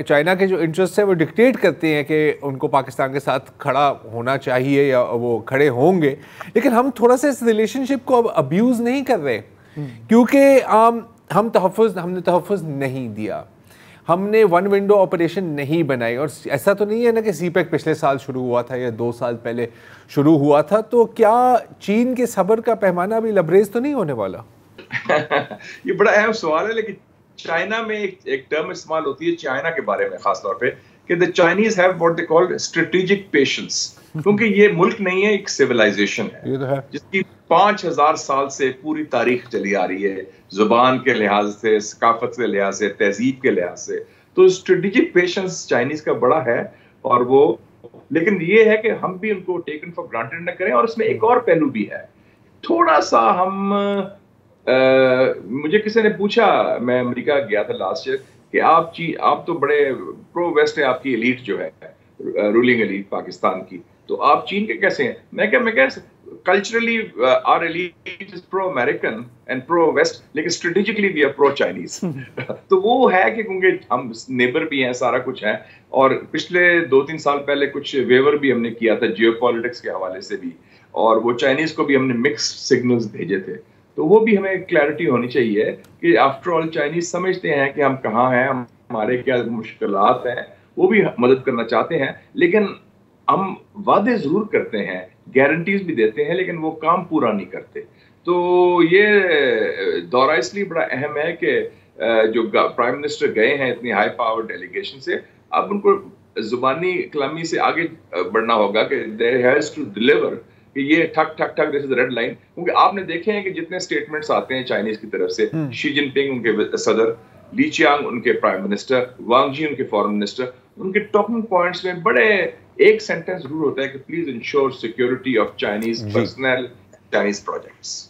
China کے جو interest ہے وہ ڈکٹیٹ کرتے ہیں کہ ان کو پاکستان کے ساتھ کھڑا ہونا چاہیے یا وہ کھڑے ہوں گے، لیکن ہم تھوڑا سا اس ریلیشن شپ کو اب ابیوز نہیں کر رہے کیونکہ ہم نے تحفظ نہیں دیا، ہم نے ون ونڈو آپریشن نہیں بنائی، اور ایسا تو نہیں ہے نا کہ سی پیک پچھلے سال شروع ہوا تھا یا 2 سال پہلے شروع ہوا تھا، تو کیا چین کے صبر کا پیمانہ بھی لبریز تو نہیں ہونے والا؟ یہ بڑا اہم سوال ہے، لیکن چائنا میں ایک ٹرم استعمال ہوتی ہے چائنا کے بارے میں خاص طور پہ کہ the Chinese have what they call strategic patience، کیونکہ یہ ملک نہیں ہے، ایک سیولائزیشن ہے جس کی 5000 سال سے پوری تاریخ چلی آ رہی ہے، زبان کے لحاظ سے، ثقافت کے لحاظ سے، تہذیب کے لحاظ سے، تو اسٹریٹجک پیشنس چائنیز کا بڑا ہے، اور وہ لیکن یہ ہے کہ ہم بھی ان کو ٹیکن فار گرانٹیڈ نہ کریں، اور اس میں ایک اور پہلو بھی ہے، تھوڑا سا ہم مجھے کسی نے پوچھا، میں امریکہ گیا تھا لاسٹ ایئر، کہ آپ تو بڑے پرو ویسٹ ہے، آپ کی ایلیٹ جو ہے رولنگ ایلیٹ پاکستان کی، تو آپ چین کے کیسے ہیں؟ میں کہا culturally our elite is pro American and pro West, لیکن strategically we are pro Chinese. تو وہ ہے کہ کیونکہ ہم نیبر بھی ہیں، سارا کچھ ہے، اور پچھلے 2-3 سال پہلے کچھ ویور بھی ہم نے کیا تھا جیو پالیٹکس کے حوالے سے بھی، اور وہ چائنیز کو بھی ہم نے مکس سگنلز بھیجے تھے، تو وہ بھی ہمیں کلیئرٹی ہونی چاہیے کہ آفٹر آل چائنیز سمجھتے ہیں کہ ہم کہاں ہیں، ہمارے کیا مشکلات ہیں، وہ بھی مدد کرنا چاہتے ہیں، لیکن ہم وعدے ضرور کرتے ہیں، گارنٹیز بھی دیتے ہیں، لیکن وہ کام پورا نہیں کرتے۔ تو یہ دورہ اس لیے بڑا اہم ہے کہ جو پرائم منسٹر گئے ہیں اتنی ہائی پاور ڈیلیگیشن سے، اب ان کو زبانی کلامی سے آگے بڑھنا ہوگا کہ دیر ہیز ٹو ڈیلیور، کہ یہ ٹھک ٹھک ٹھک دس از ریڈ لائن، کیونکہ آپ نے دیکھے ہیں کہ جتنے اسٹیٹمنٹس آتے ہیں چائنیز کی طرف سے، شی جن پنگ ان کے صدر، لی چیانگ ان کے پرائم منسٹر، وانگ جی ان کے فارن منسٹر، ان کے ٹاکنگ پوائنٹس میں بڑے ایک سینٹنس ضرور ہوتا ہے کہ please ensure security of Chinese personal, Chinese projects.